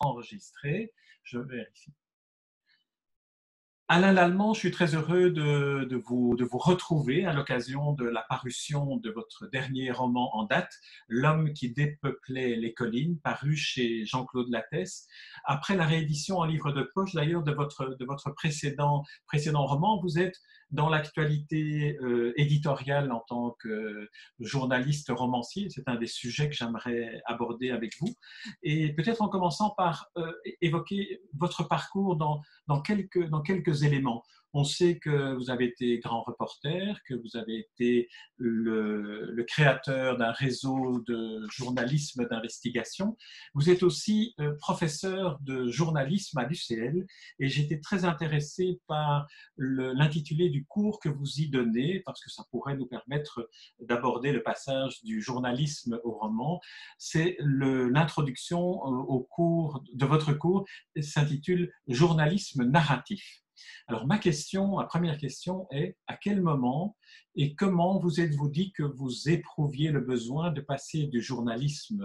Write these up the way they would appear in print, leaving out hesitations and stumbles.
enregistré. Je vérifie. Alain Lallemand, je suis très heureux de vous retrouver à l'occasion de la parution de votre dernier roman en date, L'homme qui dépeuplait les collines, paru chez Jean-Claude Lattès. Après la réédition en livre de poche, d'ailleurs, de votre précédent roman, vous êtes dans l'actualité éditoriale en tant que journaliste romancier. C'est un des sujets que j'aimerais aborder avec vous. Et peut-être en commençant par évoquer votre parcours dans quelques éléments. On sait que vous avez été grand reporter, que vous avez été le créateur d'un réseau de journalisme d'investigation. Vous êtes aussi professeur de journalisme à l'UCL et j'étais très intéressé par l'intitulé du cours que vous y donnez parce que ça pourrait nous permettre d'aborder le passage du journalisme au roman. C'est l'introduction au cours de votre cours s'intitule « Journalisme narratif ». Alors ma première question est à quel moment et comment vous êtes-vous dit que vous éprouviez le besoin de passer du journalisme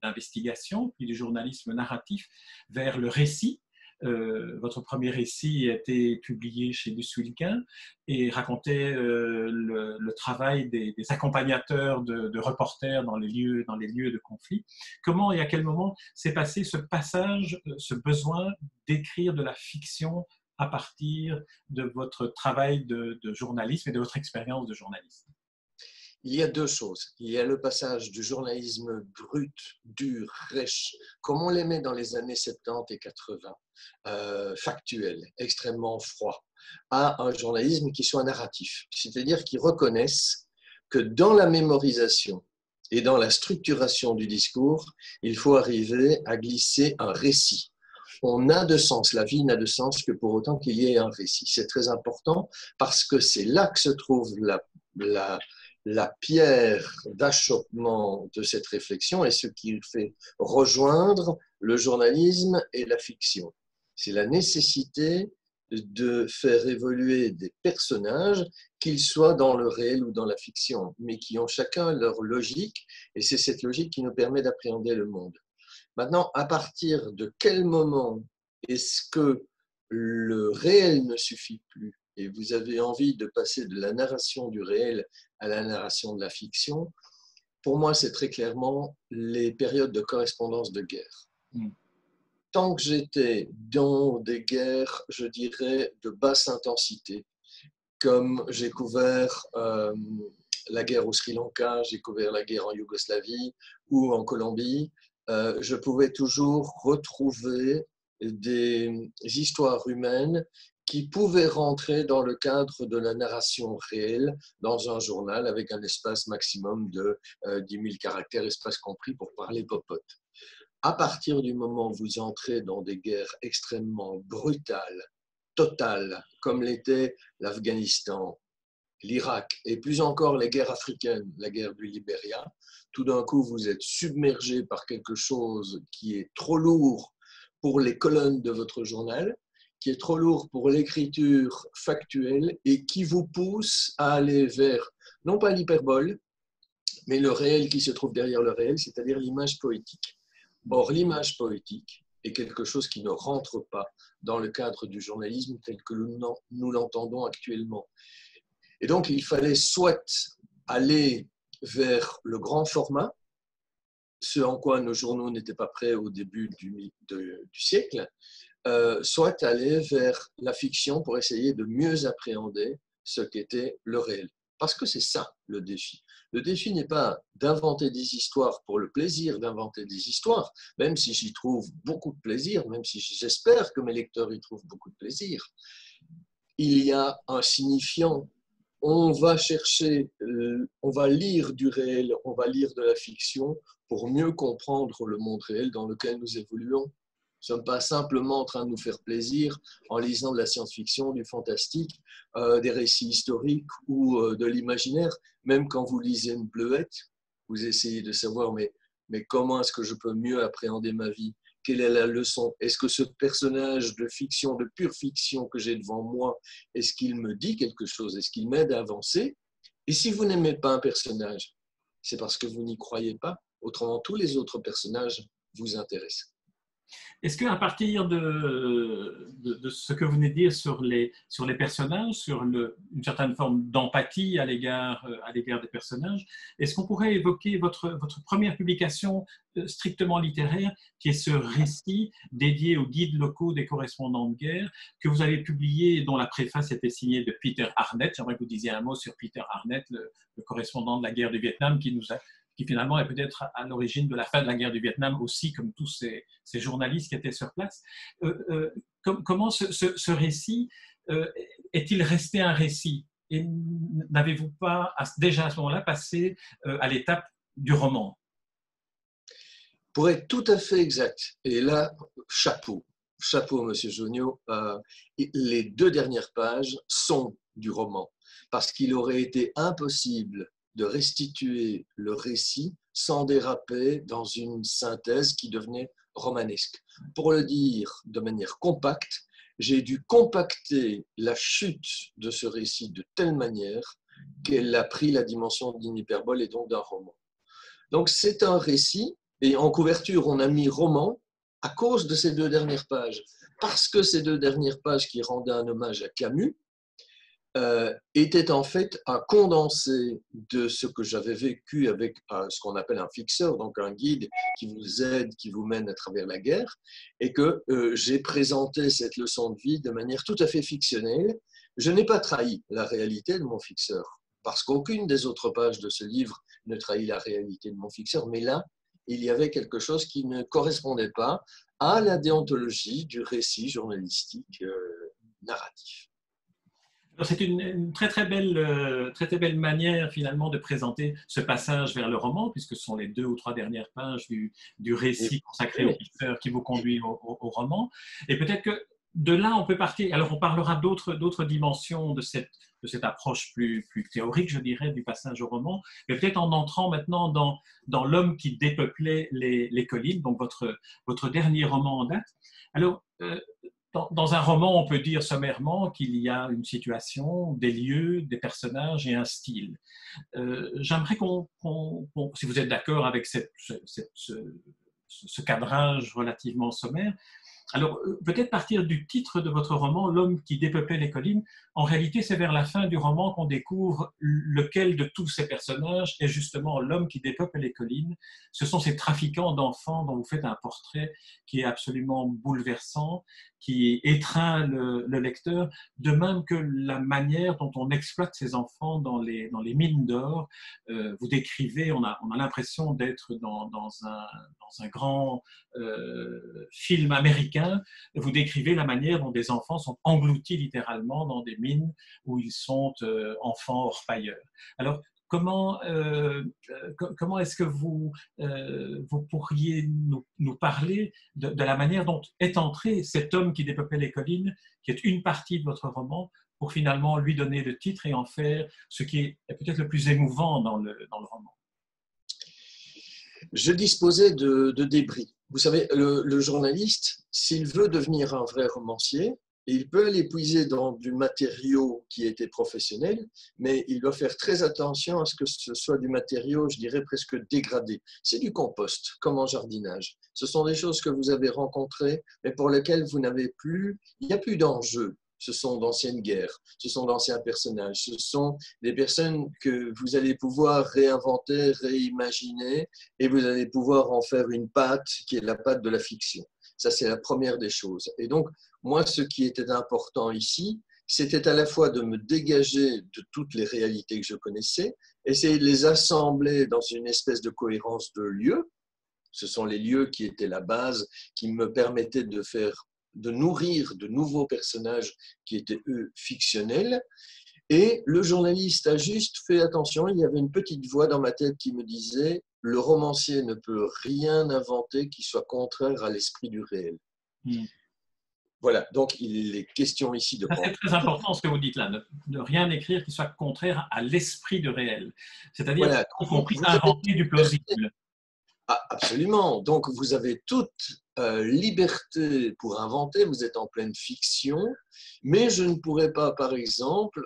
d'investigation puis du journalisme narratif vers le récit? Votre premier récit a été publié chez Luce-Wilquin et racontait le travail des accompagnateurs de reporters dans les lieux de conflit. Comment et à quel moment s'est passé ce passage, ce besoin d'écrire de la fiction à partir de votre travail de journalisme et de votre expérience de journaliste? Il y a deux choses. Il y a le passage du journalisme brut, dur, rêche, comme on l'aimait dans les années 70 et 80, factuel, extrêmement froid, à un journalisme qui soit narratif, c'est-à-dire qui reconnaisse que dans la mémorisation et dans la structuration du discours, il faut arriver à glisser un récit. On n'a de sens, la vie n'a de sens que pour autant qu'il y ait un récit. C'est très important parce que c'est là que se trouve la pierre d'achoppement de cette réflexion et ce qui fait rejoindre le journalisme et la fiction. C'est la nécessité de faire évoluer des personnages, qu'ils soient dans le réel ou dans la fiction, mais qui ont chacun leur logique, et c'est cette logique qui nous permet d'appréhender le monde. Maintenant, à partir de quel moment est-ce que le réel ne suffit plus et vous avez envie de passer de la narration du réel à la narration de la fiction? Pour moi, c'est très clairement les périodes de correspondance de guerre. Tant que j'étais dans des guerres, je dirais, de basse intensité, comme j'ai couvert la guerre au Sri Lanka, j'ai couvert la guerre en Yougoslavie ou en Colombie, je pouvais toujours retrouver des histoires humaines qui pouvaient rentrer dans le cadre de la narration réelle dans un journal avec un espace maximum de 10 000 caractères, espace compris pour parler popote. À partir du moment où vous entrez dans des guerres extrêmement brutales, totales, comme l'était l'Afghanistan, l'Irak et plus encore les guerres africaines, la guerre du Libéria, tout d'un coup vous êtes submergé par quelque chose qui est trop lourd pour les colonnes de votre journal, qui est trop lourd pour l'écriture factuelle et qui vous pousse à aller vers, non pas l'hyperbole, mais le réel qui se trouve derrière le réel, c'est-à-dire l'image poétique. Or, l'image poétique est quelque chose qui ne rentre pas dans le cadre du journalisme tel que nous l'entendons actuellement. Et donc, il fallait soit aller vers le grand format, ce en quoi nos journaux n'étaient pas prêts au début du siècle, soit aller vers la fiction pour essayer de mieux appréhender ce qu'était le réel. Parce que c'est ça le défi. Le défi n'est pas d'inventer des histoires pour le plaisir d'inventer des histoires, même si j'y trouve beaucoup de plaisir, même si j'espère que mes lecteurs y trouvent beaucoup de plaisir. Il y a un signifiant. On va chercher, on va lire du réel, on va lire de la fiction pour mieux comprendre le monde réel dans lequel nous évoluons. Nous ne sommes pas simplement en train de nous faire plaisir en lisant de la science-fiction, du fantastique, des récits historiques ou de l'imaginaire. Même quand vous lisez une bleuette, vous essayez de savoir mais comment est-ce que je peux mieux appréhender ma vie? Quelle est la leçon? Est-ce que ce personnage de fiction, de pure fiction que j'ai devant moi, est-ce qu'il me dit quelque chose? Est-ce qu'il m'aide à avancer? Et si vous n'aimez pas un personnage, c'est parce que vous n'y croyez pas. Autrement, tous les autres personnages vous intéressent. Est-ce qu'à partir de ce que vous venez de dire sur les personnages, sur une certaine forme d'empathie à l'égard des personnages, est-ce qu'on pourrait évoquer votre première publication strictement littéraire, qui est ce récit dédié aux guides locaux des correspondants de guerre, que vous avez publié, dont la préface était signée de Peter Arnett. J'aimerais que vous disiez un mot sur Peter Arnett, le correspondant de la guerre du Vietnam, qui finalement est peut-être à l'origine de la fin de la guerre du Vietnam aussi, comme tous ces journalistes qui étaient sur place. Comment ce récit est-il resté un récit? Et n'avez-vous pas déjà à ce moment-là passé à l'étape du roman? Pour être tout à fait exact, et là, chapeau, Monsieur Jonio, les 2 dernières pages sont du roman, parce qu'il aurait été impossible de restituer le récit sans déraper dans une synthèse qui devenait romanesque. Pour le dire de manière compacte, j'ai dû compacter la chute de ce récit de telle manière qu'elle a pris la dimension d'une hyperbole et donc d'un roman. Donc c'est un récit, et en couverture on a mis roman à cause de ces 2 dernières pages, parce que ces 2 dernières pages qui rendaient un hommage à Camus était en fait un condensé de ce que j'avais vécu avec ce qu'on appelle un fixeur, donc un guide qui vous aide, qui vous mène à travers la guerre, et que j'ai présenté cette leçon de vie de manière tout à fait fictionnelle. Je n'ai pas trahi la réalité de mon fixeur, parce qu'aucune des autres pages de ce livre ne trahit la réalité de mon fixeur, mais là, il y avait quelque chose qui ne correspondait pas à la déontologie du récit journalistique narratif. C'est une très belle manière finalement de présenter ce passage vers le roman, puisque ce sont les 2 ou 3 dernières pages du récit consacré au lecteur qui vous conduit au roman. Et peut-être que de là, on peut partir. Alors, on parlera d'autres dimensions de cette approche plus théorique, je dirais, du passage au roman, mais peut-être en entrant maintenant dans l'homme qui dépeuplait les collines, donc votre dernier roman en date. Alors, dans un roman, on peut dire sommairement qu'il y a une situation, des lieux, des personnages et un style. J'aimerais si vous êtes d'accord avec ce cadrage relativement sommaire, alors, peut-être partir du titre de votre roman, L'homme qui dépeuplait les collines. En réalité, c'est vers la fin du roman qu'on découvre lequel de tous ces personnages est justement l'homme qui dépeuple les collines. Ce sont ces trafiquants d'enfants dont vous faites un portrait qui est absolument bouleversant, qui étreint le lecteur, de même que la manière dont on exploite ces enfants dans les mines d'or. Vous décrivez, on a l'impression d'être dans un grand film américain. Vous décrivez la manière dont des enfants sont engloutis littéralement dans des mines où ils sont enfants orpailleurs. Alors, comment est-ce que vous pourriez nous parler de la manière dont est entré cet homme qui dépeuplait les collines, qui est une partie de votre roman, pour finalement lui donner le titre et en faire ce qui est peut-être le plus émouvant dans le roman? Je disposais de débris. Vous savez, le journaliste, s'il veut devenir un vrai romancier, il peut aller puiser dans du matériau qui était professionnel, mais il doit faire très attention à ce que ce soit du matériau, je dirais, presque dégradé. C'est du compost, comme en jardinage. Ce sont des choses que vous avez rencontrées, mais pour lesquelles vous n'avez plus, il n'y a plus d'enjeu. Ce sont d'anciennes guerres, ce sont d'anciens personnages, ce sont des personnes que vous allez pouvoir réinventer, réimaginer, et vous allez pouvoir en faire une pâte qui est la pâte de la fiction. Ça, c'est la première des choses. Et donc, moi, ce qui était important ici, c'était à la fois de me dégager de toutes les réalités que je connaissais, essayer de les assembler dans une espèce de cohérence de lieux. Ce sont les lieux qui étaient la base, qui me permettaient de nourrir de nouveaux personnages qui étaient, eux, fictionnels. Et le journaliste a juste fait attention, il y avait une petite voix dans ma tête qui me disait « Le romancier ne peut rien inventer qui soit contraire à l'esprit du réel. » Voilà, donc il est question ici de… C'est très important ce que vous dites là, de rien écrire qui soit contraire à l'esprit du réel, c'est-à-dire voilà, y compris inventer du plausible. Ah, absolument. Donc, vous avez toute liberté pour inventer, vous êtes en pleine fiction, mais je ne pourrais pas, par exemple,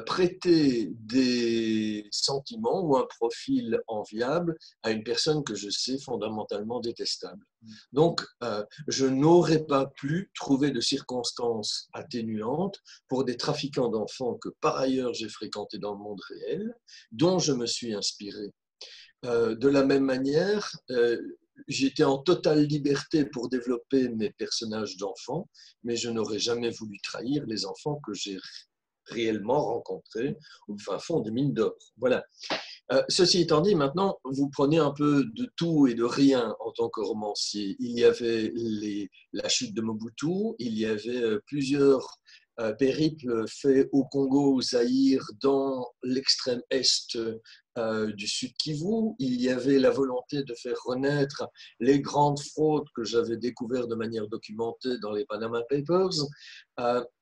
prêter des sentiments ou un profil enviable à une personne que je sais fondamentalement détestable. Donc, je n'aurais pas pu trouver de circonstances atténuantes pour des trafiquants d'enfants que par ailleurs j'ai fréquentés dans le monde réel, dont je me suis inspiré. De la même manière, j'étais en totale liberté pour développer mes personnages d'enfants, mais je n'aurais jamais voulu trahir les enfants que j'ai réellement rencontrés au fin fond des mines d'or. Voilà. Ceci étant dit, maintenant, vous prenez un peu de tout et de rien en tant que romancier. Il y avait la chute de Mobutu, il y avait plusieurs périples faits au Congo, au Zaïre, dans l'extrême est du Sud Kivu. Il y avait la volonté de faire renaître les grandes fraudes que j'avais découvertes de manière documentée dans les Panama Papers.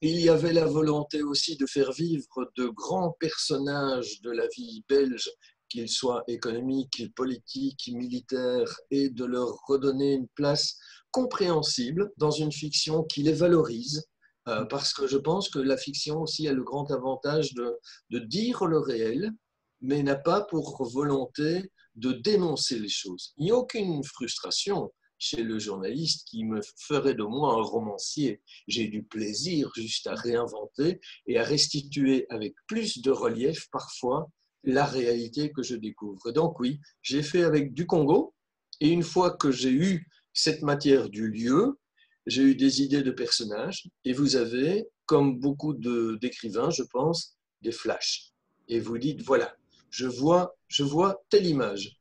Il y avait la volonté aussi de faire vivre de grands personnages de la vie belge, qu'ils soient économiques, politiques, militaires, et de leur redonner une place compréhensible dans une fiction qui les valorise, parce que je pense que la fiction aussi a le grand avantage de dire le réel, mais n'a pas pour volonté de dénoncer les choses. Il n'y a aucune frustration chez le journaliste qui me ferait de moi un romancier. J'ai du plaisir juste à réinventer et à restituer avec plus de relief parfois la réalité que je découvre. Donc oui, j'ai fait avec du Congo, et une fois que j'ai eu cette matière du lieu, j'ai eu des idées de personnages, et vous avez, comme beaucoup d'écrivains, je pense, des flashs. Et vous dites, voilà, je vois telle image,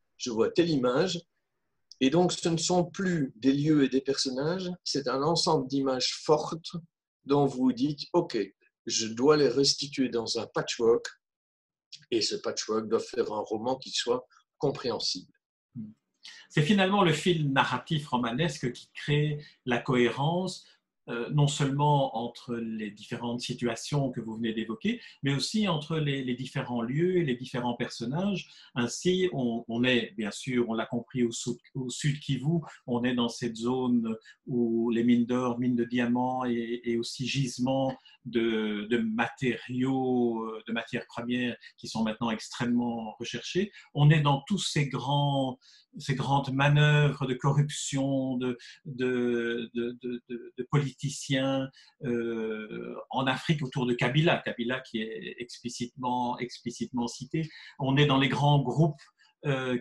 et donc ce ne sont plus des lieux et des personnages, c'est un ensemble d'images fortes dont vous dites, ok, je dois les restituer dans un patchwork, et ce patchwork doit faire un roman qui soit compréhensible. C'est finalement le fil narratif romanesque qui crée la cohérence, non seulement entre les différentes situations que vous venez d'évoquer, mais aussi entre les différents lieux et les différents personnages. Ainsi, on est, bien sûr, on l'a compris, au sud Kivu, on est dans cette zone où les mines d'or, mines de diamants et aussi gisements de matériaux, de matières premières qui sont maintenant extrêmement recherchés. On est dans tous ces grandes manœuvres de corruption, de politiciens en Afrique autour de Kabila qui est explicitement cité. On est dans les grands groupes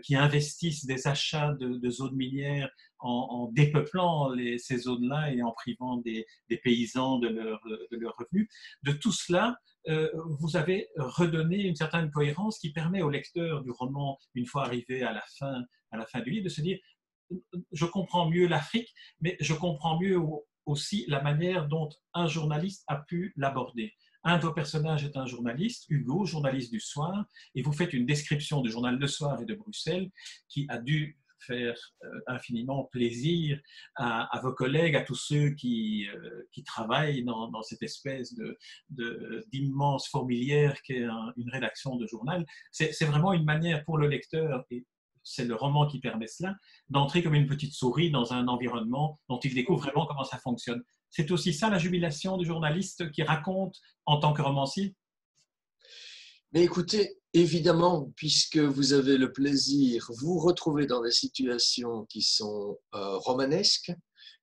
qui investissent des achats de zones minières en dépeuplant ces zones-là et en privant des paysans de leurs revenus. De tout cela, vous avez redonné une certaine cohérence qui permet au lecteur du roman, une fois arrivé à la fin du livre, de se dire je comprends mieux l'Afrique, mais je comprends mieux aussi la manière dont un journaliste a pu l'aborder. Un de vos personnages est un journaliste, Hugo, journaliste du soir, et vous faites une description du journal Le Soir et de Bruxelles qui a dû faire infiniment plaisir à vos collègues, à tous ceux qui travaillent dans cette espèce d'immense fourmilière qu'est une rédaction de journal. C'est vraiment une manière pour le lecteur, et c'est le roman qui permet cela, d'entrer comme une petite souris dans un environnement dont il découvre vraiment comment ça fonctionne. C'est aussi ça la jubilation du journaliste qui raconte en tant que romancier? Mais écoutez, évidemment, puisque vous avez le plaisir, vous retrouvez dans des situations qui sont romanesques,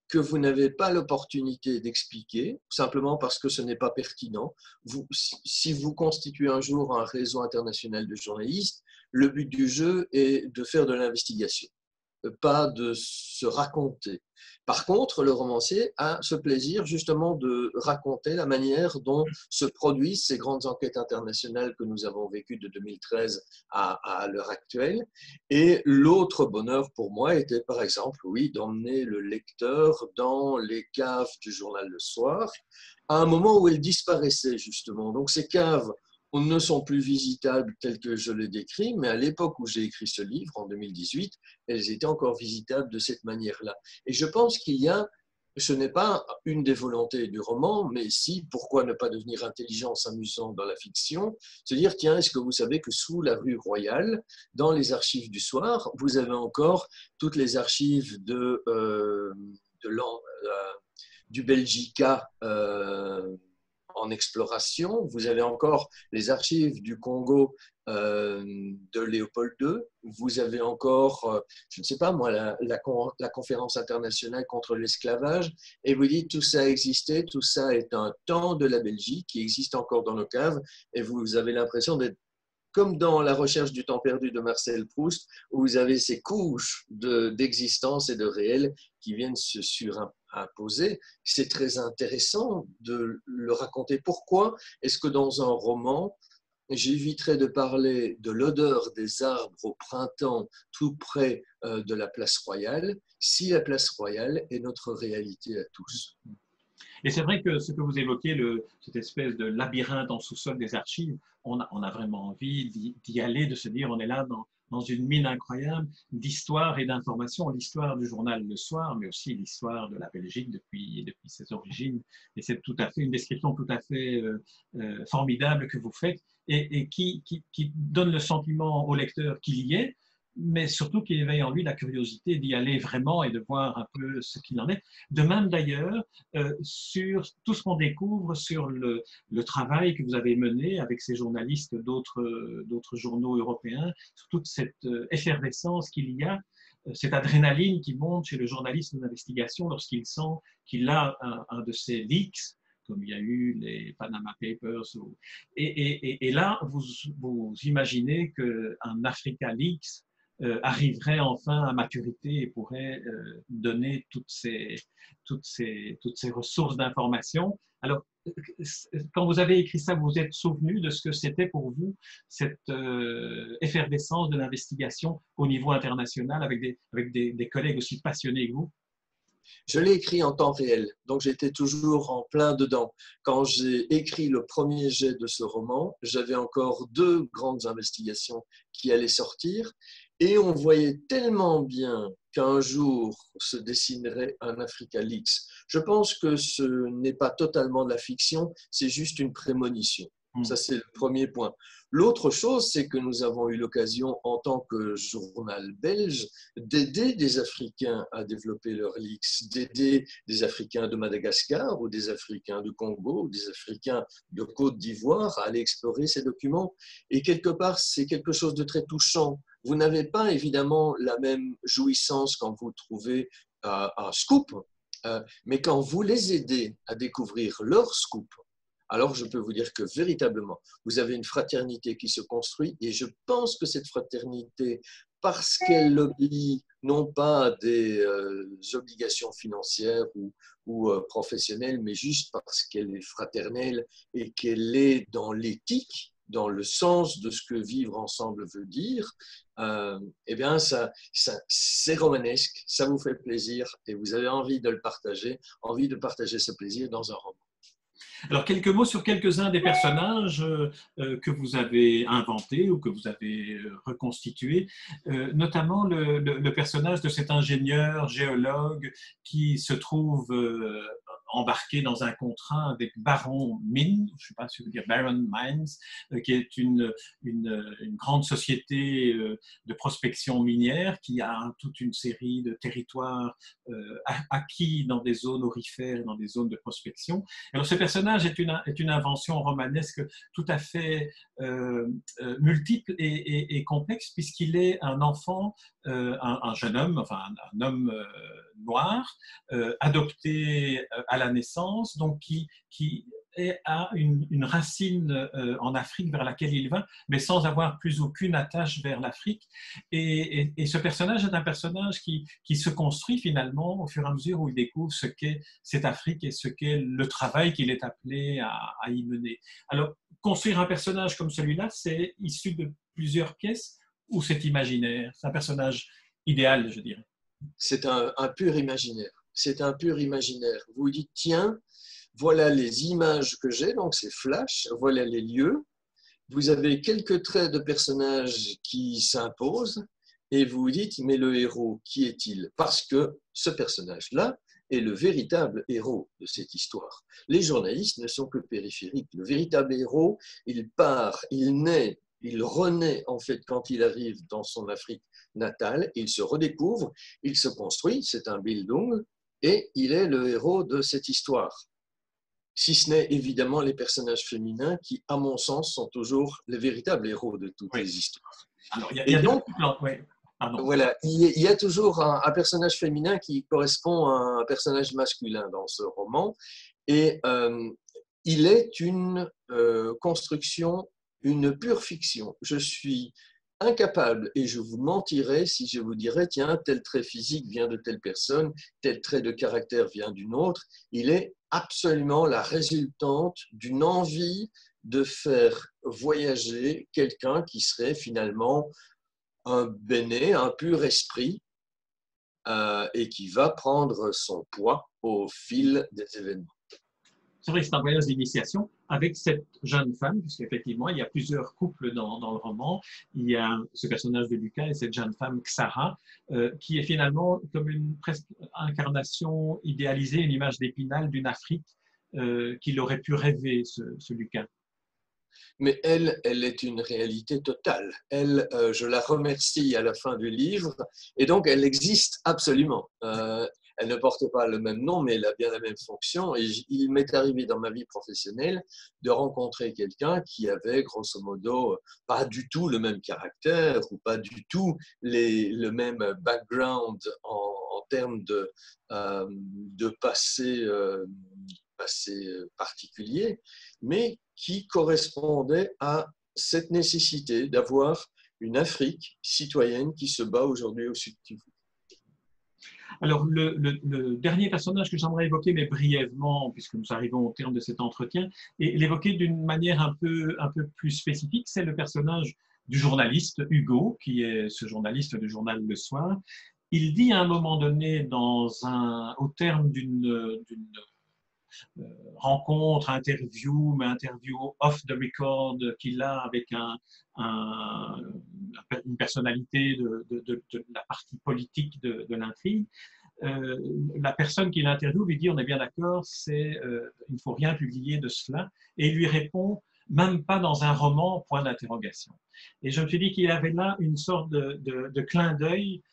que vous n'avez pas l'opportunité d'expliquer, simplement parce que ce n'est pas pertinent. Si vous constituez un jour un réseau international de journalistes, le but du jeu est de faire de l'investigation, pas de se raconter. Par contre, le romancier a ce plaisir justement de raconter la manière dont se produisent ces grandes enquêtes internationales que nous avons vécues de 2013 à l'heure actuelle. Et l'autre bonheur pour moi était par exemple, oui, d'emmener le lecteur dans les caves du journal Le Soir à un moment où elles disparaissaient justement. Donc ces caves ne sont plus visitables telles que je les décris, mais à l'époque où j'ai écrit ce livre, en 2018, elles étaient encore visitables de cette manière-là. Et je pense qu'il y a, ce n'est pas une des volontés du roman, mais si, pourquoi ne pas devenir intelligent en s'amusant dans la fiction, se dire, tiens, est-ce que vous savez que sous la rue Royale, dans les archives du soir, vous avez encore toutes les archives du Belgica en exploration. Vous avez encore les archives du Congo de Léopold II. Vous avez encore, je ne sais pas moi, la conférence internationale contre l'esclavage. Et vous dites tout ça a existé, tout ça est un temps de la Belgique qui existe encore dans nos caves. Et vous avez l'impression d'être comme dans La recherche du temps perdu de Marcel Proust, où vous avez ces couches d'existence et de réel qui viennent se surimposer. C'est très intéressant de le raconter. Pourquoi est-ce que dans un roman, j'éviterai de parler de l'odeur des arbres au printemps tout près de la place Royale, si la place Royale est notre réalité à tous? Et c'est vrai que ce que vous évoquez, cette espèce de labyrinthe en sous-sol des archives, on a vraiment envie d'y aller, de se dire on est là dans une mine incroyable d'histoire et d'information, l'histoire du journal Le Soir, mais aussi l'histoire de la Belgique depuis ses origines. Et c'est tout à fait une description tout à fait formidable que vous faites et qui donne le sentiment au lecteur qu'il y est, mais surtout qui éveille en lui la curiosité d'y aller vraiment et de voir un peu ce qu'il en est. De même d'ailleurs, sur tout ce qu'on découvre sur le travail que vous avez mené avec ces journalistes d'autres journaux européens, sur toute cette effervescence qu'il y a, cette adrénaline qui monte chez le journaliste d'investigation lorsqu'il sent qu'il a un de ces leaks, comme il y a eu les Panama Papers. Et là, vous imaginez qu'un Africa Leaks arriverait enfin à maturité et pourrait donner toutes ces ressources d'information. Alors, quand vous avez écrit ça, vous vous êtes souvenu de ce que c'était pour vous, cette effervescence de l'investigation au niveau international avec des collègues aussi passionnés que vous? Je l'ai écrit en temps réel, donc j'étais toujours en plein dedans. Quand j'ai écrit le premier jet de ce roman, j'avais encore 2 grandes investigations qui allaient sortir et on voyait tellement bien qu'un jour se dessinerait un Africa Leaks. Je pense que ce n'est pas totalement de la fiction, c'est juste une prémonition. Ça, c'est le premier point. L'autre chose, c'est que nous avons eu l'occasion, en tant que journal belge, d'aider des Africains à développer leurs leaks, d'aider des Africains de Madagascar ou des Africains de Congo ou des Africains de Côte d'Ivoire à aller explorer ces documents. Et quelque part, c'est quelque chose de très touchant. Vous n'avez pas évidemment la même jouissance quand vous trouvez un scoop, mais quand vous les aidez à découvrir leur scoop, alors je peux vous dire que véritablement, vous avez une fraternité qui se construit et je pense que cette fraternité, parce qu'elle obéit non pas à des obligations financières ou professionnelles, mais juste parce qu'elle est fraternelle et qu'elle est dans l'éthique, dans le sens de ce que vivre ensemble veut dire, eh bien, c'est romanesque, ça vous fait plaisir et vous avez envie de le partager, envie de partager ce plaisir dans un roman. Alors, quelques mots sur quelques-uns des personnages que vous avez inventés ou que vous avez reconstitués, notamment le personnage de cet ingénieur géologue qui se trouve embarqué dans un contrat avec Baron Mine, je ne sais pas si vous dire Baron Mines, qui est une grande société de prospection minière qui a toute une série de territoires acquis dans des zones aurifères, dans des zones de prospection. Alors, ce personnage est une invention romanesque tout à fait multiple et complexe, puisqu'il est un enfant, un jeune homme, enfin un homme noir, adopté à la naissance, donc qui a une racine en Afrique vers laquelle il va, mais sans avoir plus aucune attache vers l'Afrique. Et ce personnage est un personnage qui se construit finalement au fur et à mesure où il découvre ce qu'est cette Afrique et ce qu'est le travail qu'il est appelé à y mener. Alors, construire un personnage comme celui-là, c'est issu de plusieurs pièces ou c'est imaginaire? C'est un personnage idéal, je dirais. C'est un pur imaginaire. C'est un pur imaginaire. Vous vous dites, tiens, voilà les images que j'ai, donc c'est flash, voilà les lieux. Vous avez quelques traits de personnages qui s'imposent et vous vous dites, mais le héros, qui est-il? Parce que ce personnage-là est le véritable héros de cette histoire. Les journalistes ne sont que périphériques. Le véritable héros, il part, il naît, il renaît en fait quand il arrive dans son Afrique natale, il se redécouvre, il se construit, c'est un Bildung, et il est le héros de cette histoire. si ce n'est évidemment les personnages féminins qui, à mon sens, sont toujours les véritables héros de toutes Oui. les histoires. Alors, il y Et a deux donc, plans. Oui. Pardon. voilà, il y a toujours un personnage féminin qui correspond à un personnage masculin dans ce roman. Et il est une construction, une pure fiction. Je suis incapable, et je vous mentirais si je vous dirais, tiens, tel trait physique vient de telle personne, tel trait de caractère vient d'une autre. Il est absolument la résultante d'une envie de faire voyager quelqu'un qui serait finalement un béné, un pur esprit, et qui va prendre son poids au fil des événements. C'est vrai que c'est un voyage d'initiation avec cette jeune femme, puisqu'effectivement, il y a plusieurs couples dans le roman. Il y a ce personnage de Lucas et cette jeune femme, Xara, qui est finalement comme une presque incarnation idéalisée, une image d'Épinal d'une Afrique qu'il aurait pu rêver, ce Lucas. Mais elle est une réalité totale. Elle, je la remercie à la fin du livre, et donc elle existe absolument. Elle ne porte pas le même nom, mais elle a bien la même fonction. Et il m'est arrivé dans ma vie professionnelle de rencontrer quelqu'un qui avait, grosso modo, pas du tout le même caractère ou pas du tout le même background en termes de passé particulier, mais qui correspondait à cette nécessité d'avoir une Afrique citoyenne qui se bat aujourd'hui au Sud Kivu. Alors, le dernier personnage que j'aimerais évoquer, mais brièvement, puisque nous arrivons au terme de cet entretien, et l'évoquer d'une manière un peu plus spécifique, c'est le personnage du journaliste Hugo, qui est ce journaliste du journal Le Soir. Il dit à un moment donné, au terme d'une rencontre, interview, mais interview off the record qu'il a avec une personnalité de la partie politique de l'intrigue, la personne qui l'interviewe lui dit on est bien d'accord, il ne faut rien publier de cela, et il lui répond même pas dans un roman, point d'interrogation. Et je me suis dit qu'il y avait là une sorte de clin d'œil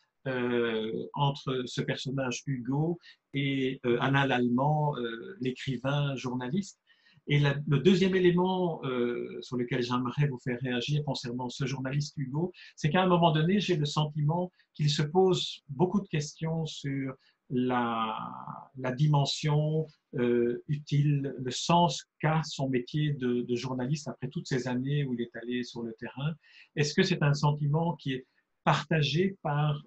entre ce personnage Hugo et Alain Lallemand, l'écrivain journaliste. Et le deuxième élément sur lequel j'aimerais vous faire réagir concernant ce journaliste Hugo, c'est qu'à un moment donné, j'ai le sentiment qu'il se pose beaucoup de questions sur la dimension utile, le sens qu'a son métier de journaliste après toutes ces années où il est allé sur le terrain. Est-ce que c'est un sentiment qui est partagé par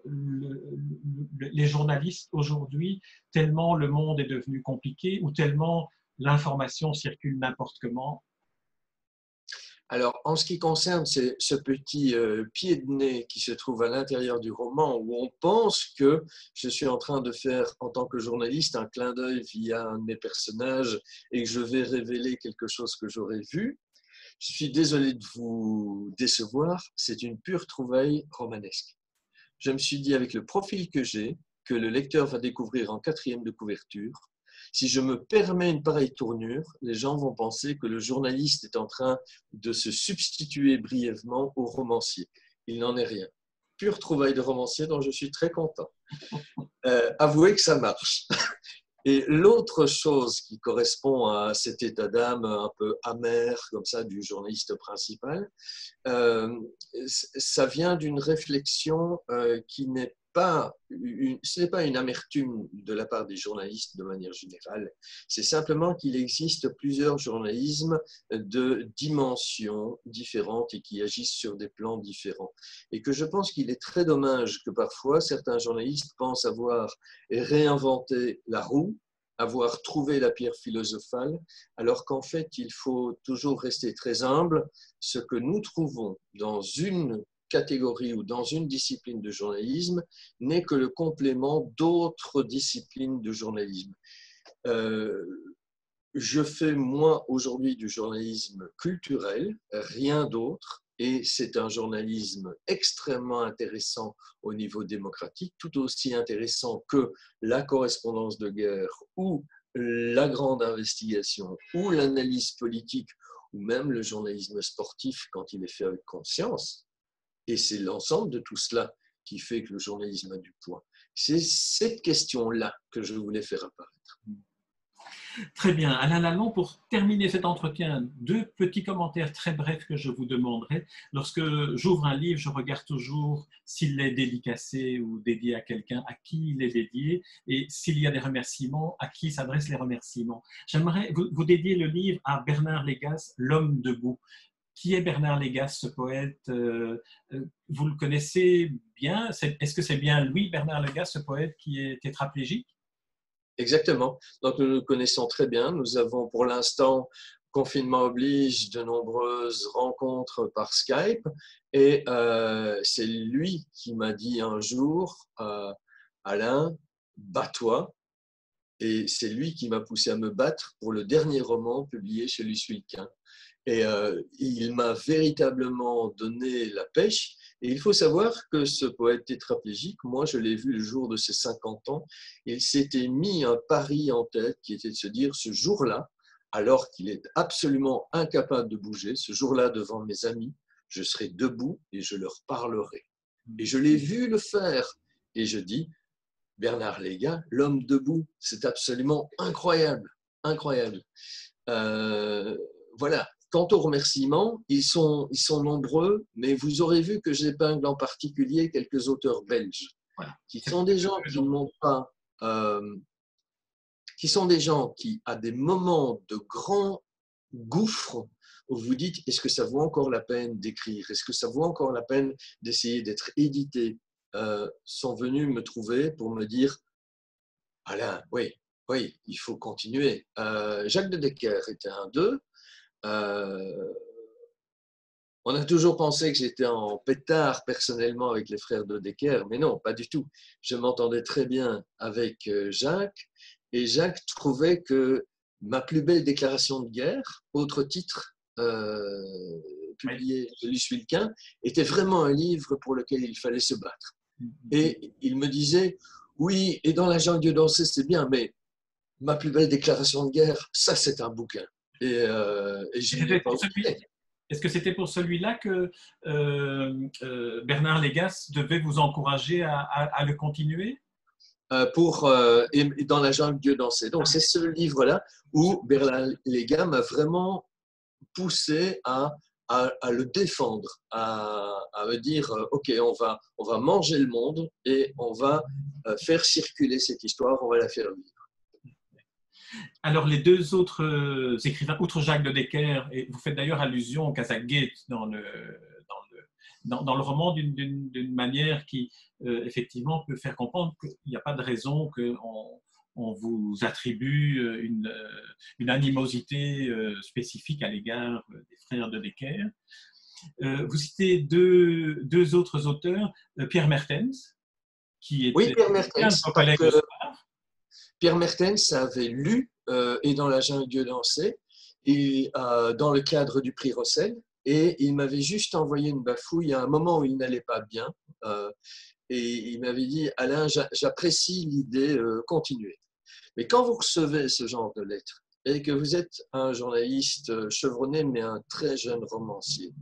les journalistes aujourd'hui, tellement le monde est devenu compliqué ou tellement l'information circule n'importe comment? Alors, en ce qui concerne ce petit pied de nez qui se trouve à l'intérieur du roman, où on pense que je suis en train de faire, en tant que journaliste, un clin d'œil via un de mes personnages et que je vais révéler quelque chose que j'aurais vu, je suis désolé de vous décevoir, c'est une pure trouvaille romanesque. Je me suis dit, avec le profil que j'ai, que le lecteur va découvrir en 4e de couverture, si je me permets une pareille tournure, les gens vont penser que le journaliste est en train de se substituer brièvement au romancier. Il n'en est rien. Pure trouvaille de romancier dont je suis très content. Avouez que ça marche. Et l'autre chose qui correspond à cet état d'âme un peu amer, comme ça, du journaliste principal, ça vient d'une réflexion qui n'est pas ce n'est pas une amertume de la part des journalistes de manière générale, c'est simplement qu'il existe plusieurs journalismes de dimensions différentes et qui agissent sur des plans différents. Et que je pense qu'il est très dommage que parfois certains journalistes pensent avoir réinventé la roue, avoir trouvé la pierre philosophale, alors qu'en fait, il faut toujours rester très humble. Ce que nous trouvons dans une catégorie ou dans une discipline de journalisme n'est que le complément d'autres disciplines de journalisme. Je fais, moi, aujourd'hui du journalisme culturel, rien d'autre, et c'est un journalisme extrêmement intéressant au niveau démocratique, tout aussi intéressant que la correspondance de guerre ou la grande investigation ou l'analyse politique ou même le journalisme sportif quand il est fait avec conscience. Et c'est l'ensemble de tout cela qui fait que le journalisme a du poids. C'est cette question-là que je voulais faire apparaître. Très bien. Alain Lalonde, pour terminer cet entretien, deux petits commentaires très brefs que je vous demanderai. Lorsque j'ouvre un livre, je regarde toujours s'il est dédicacé ou dédié à quelqu'un, à qui il est dédié, et s'il y a des remerciements, à qui s'adressent les remerciements. J'aimerais vous dédier le livre à Bernard Légas, L'homme debout. Qui est Bernard Légas, ce poète? Vous le connaissez bien? Est-ce que c'est bien lui, Bernard Légas, ce poète qui est tétraplégique? Exactement. Donc, nous nous connaissons très bien. Nous avons pour l'instant, confinement oblige, de nombreuses rencontres par Skype. Et c'est lui qui m'a dit un jour, Alain, bats-toi. Et c'est lui qui m'a poussé à me battre pour le dernier roman publié chez Luce Wilquin. Et il m'a véritablement donné la pêche. Et il faut savoir que ce poète tétraplégique, moi je l'ai vu le jour de ses 50 ans, il s'était mis un pari en tête qui était de se dire ce jour-là, alors qu'il est absolument incapable de bouger, ce jour-là devant mes amis, je serai debout et je leur parlerai. Et je l'ai vu le faire. Et je dis, Bernard Légas, l'homme debout, c'est absolument incroyable, incroyable. Voilà. Quant aux remerciements, ils sont nombreux, mais vous aurez vu que j'épingle en particulier quelques auteurs belges, Voilà. qui sont des gens qui n'ont pas, qui sont des gens qui, à des moments de grand gouffre, où vous dites, est-ce que ça vaut encore la peine d'écrire? Est-ce que ça vaut encore la peine d'essayer d'être édité? Sont venus me trouver pour me dire, Alain, oui, oui, il faut continuer. Jacques de Decker était un d'eux. On a toujours pensé que j'étais en pétard personnellement avec les frères de Decker, mais non, pas du tout. Je m'entendais très bien avec Jacques, et Jacques trouvait que ma plus belle déclaration de guerre, autre titre publié de Luce Wilquin, était vraiment un livre pour lequel il fallait se battre. Et il me disait, oui, et dans la jungle Dieu dansait, c'est bien, mais ma plus belle déclaration de guerre, ça c'est un bouquin. Et je ne l'ai pas oublié. Est-ce que c'était pour celui-là que Bernard Légas devait vous encourager à le continuer? Et dans la jungle Dieu dansait. Donc c'est ce livre-là où Bernard Légas m'a vraiment poussé à le défendre, à me dire, OK, on va manger le monde et on va faire circuler cette histoire, on va la faire vivre. Alors, les deux autres écrivains, outre Jacques de Decker, et vous faites d'ailleurs allusion au Kazakh-Gate dans le roman d'une manière qui, effectivement, peut faire comprendre qu'il n'y a pas de raison qu'on vous attribue une animosité spécifique à l'égard des frères de Decker. Vous citez deux autres auteurs, Pierre Mertens, qui Oui, était Pierre un Mertens. collègue de Spar. Pierre Mertens avait lu Et dans la jungle Dieu dansait, et dans le cadre du prix Rossel, et il m'avait juste envoyé une bafouille à un moment où il n'allait pas bien, et il m'avait dit, Alain, j'apprécie l'idée, continuez. Mais quand vous recevez ce genre de lettres, et que vous êtes un journaliste chevronné, mais un très jeune romancier,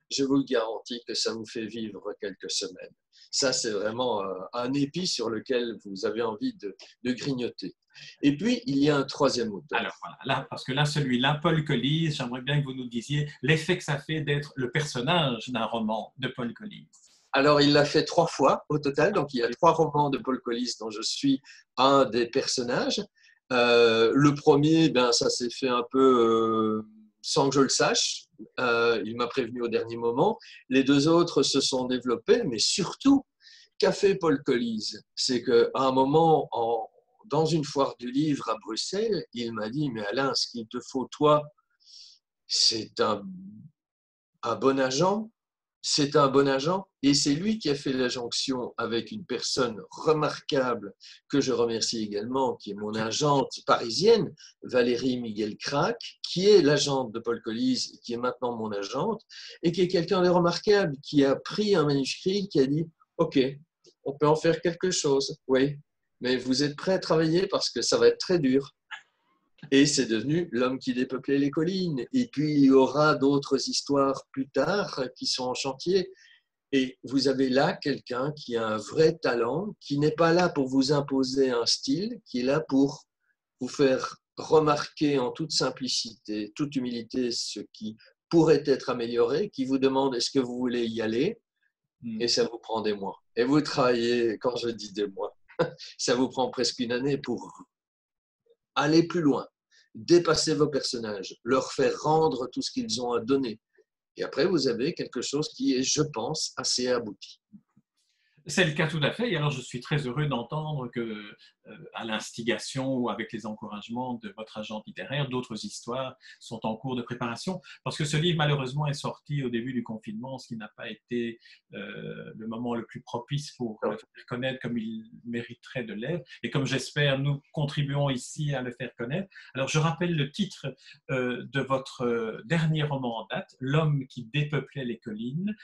je vous le garantis que ça vous fait vivre quelques semaines. Ça, c'est vraiment un épi sur lequel vous avez envie de grignoter. Et puis, il y a un troisième auteur. Alors voilà, là, parce que là, celui-là, Paul Colise, j'aimerais bien que vous nous disiez l'effet que ça fait d'être le personnage d'un roman de Paul Colise. Alors, il l'a fait 3 fois au total. Donc, il y a 3 romans de Paul Collis dont je suis un des personnages. Le premier, ben, ça s'est fait un peu sans que je le sache. Il m'a prévenu au dernier moment. Les 2 autres se sont développés, mais surtout, qu'a fait Paul Collis? C'est qu'à un moment, dans une foire du livre à Bruxelles, il m'a dit, mais Alain, ce qu'il te faut, toi, c'est un bon agent. C'est un bon agent et c'est lui qui a fait la jonction avec une personne remarquable que je remercie également, qui est mon agente parisienne, Valérie Miguel Crac, qui est l'agente de Paul Collis, qui est maintenant mon agente, et qui est quelqu'un de remarquable, qui a pris un manuscrit, qui a dit « Ok, on peut en faire quelque chose, oui, mais vous êtes prêts à travailler parce que ça va être très dur. » Et c'est devenu L'homme qui dépeuplait les collines. Et puis, il y aura d'autres histoires plus tard qui sont en chantier. Et vous avez là quelqu'un qui a un vrai talent, qui n'est pas là pour vous imposer un style, qui est là pour vous faire remarquez en toute simplicité, toute humilité ce qui pourrait être amélioré, qui vous demande est-ce que vous voulez y aller, et ça vous prend des mois. Et vous travaillez, quand je dis des mois, ça vous prend presque une année pour aller plus loin, dépasser vos personnages, leur faire rendre tout ce qu'ils ont à donner. Et après, vous avez quelque chose qui est, je pense, assez abouti. C'est le cas tout à fait. Et alors, je suis très heureux d'entendre que, à l'instigation ou avec les encouragements de votre agent littéraire, d'autres histoires sont en cours de préparation. Parce que ce livre, malheureusement, est sorti au début du confinement, ce qui n'a pas été le moment le plus propice pour le faire connaître comme il mériterait de l'être. Et comme j'espère, nous contribuons ici à le faire connaître. Alors, je rappelle le titre de votre dernier roman en date, L'homme qui dépeuplait les collines,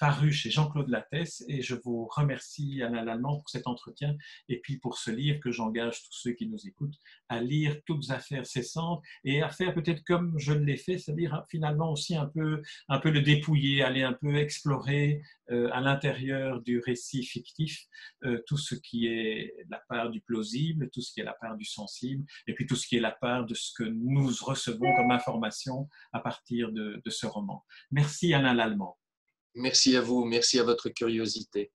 paru chez Jean-Claude Lattès, et je vous remercie Alain Lallemand pour cet entretien et puis pour ce livre que j'engage tous ceux qui nous écoutent à lire toutes affaires cessantes et à faire peut-être comme je l'ai fait, c'est-à-dire finalement aussi un peu le dépouiller, aller un peu explorer à l'intérieur du récit fictif tout ce qui est la part du plausible, tout ce qui est la part du sensible et puis tout ce qui est la part de ce que nous recevons comme information à partir de ce roman. Merci Alain Lallemand. Merci à vous, merci à votre curiosité.